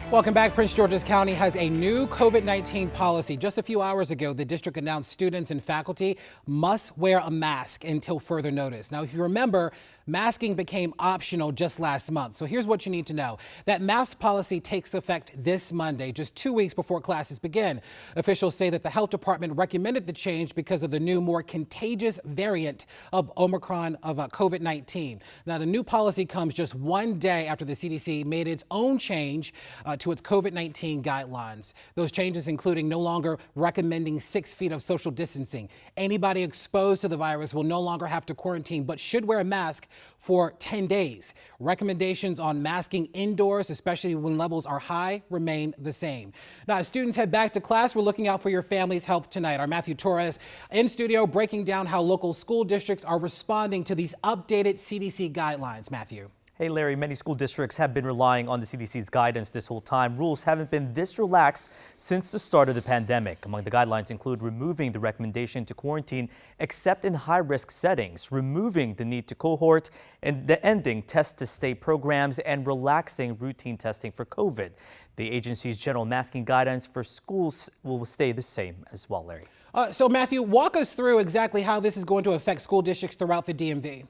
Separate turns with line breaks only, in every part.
Welcome back. Prince George's County has a new COVID-19 policy. Just a few hours ago, the district announced students and faculty must wear a mask until further notice. Now, if you remember, masking became optional just last month. So here's what you need to know. That mask policy takes effect this Monday, just 2 weeks before classes begin. Officials say that the health department recommended the change because of the new, more contagious variant of Omicron of COVID-19. Now, the new policy comes just one day after the CDC made its own change to its COVID-19 guidelines. Those changes including no longer recommending 6 feet of social distancing. Anybody exposed to the virus will no longer have to quarantine, but should wear a mask for 10 days. Recommendations on masking indoors, especially when levels are high, remain the same. Now, as students head back to class, we're looking out for your family's health tonight. Our Matthew Torres in studio breaking down how local school districts are responding to these updated CDC guidelines. Matthew.
Hey Larry, many school districts have been relying on the CDC's guidance this whole time. Rules haven't been this relaxed since the start of the pandemic. Among the guidelines include removing the recommendation to quarantine except in high-risk settings, removing the need to cohort, and ending test-to-stay programs, and relaxing routine testing for COVID. The agency's general masking guidance for schools will stay the same as well, Larry.
So Matthew, walk us through exactly how this is going to affect school districts throughout the DMV.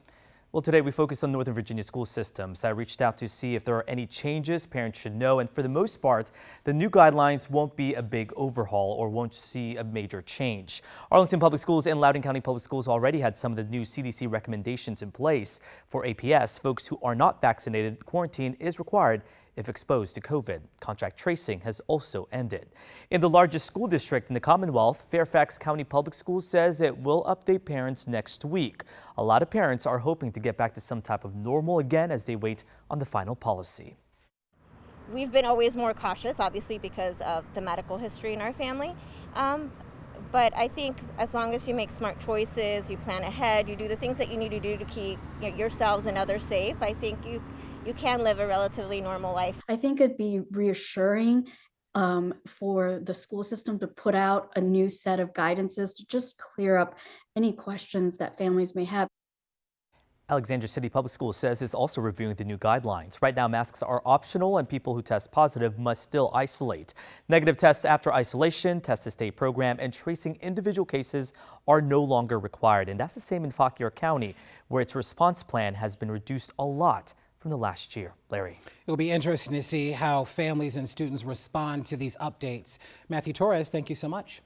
Well, today we focused on Northern Virginia school systems. I reached out to see if there are any changes parents should know, and for the most part, the new guidelines won't be a big overhaul or won't see a major change. Arlington Public Schools and Loudoun County Public Schools already had some of the new CDC recommendations in place. For APS, folks who are not vaccinated, quarantine is required if exposed to COVID. Contact tracing has also ended. In the largest school district in the Commonwealth, Fairfax County Public Schools says it will update parents next week. A lot of parents are hoping to get back to some type of normal again as they wait on the final policy.
We've been always more cautious, obviously, because of the medical history in our family. But I think as long as you make smart choices, you plan ahead, you do the things that you need to do to keep yourselves and others safe, I think you can live a relatively normal life.
I think it'd be reassuring for the school system to put out a new set of guidances to just clear up any questions that families may have.
Alexandria City Public Schools says it's also reviewing the new guidelines. Right now, masks are optional and people who test positive must still isolate. Negative tests after isolation, test-to-stay program, and tracing individual cases are no longer required. And that's the same in Fauquier County, where its response plan has been reduced a lot from the last year. Larry.
It'll be interesting to see how families and students respond to these updates. Matthew Torres, thank you so much.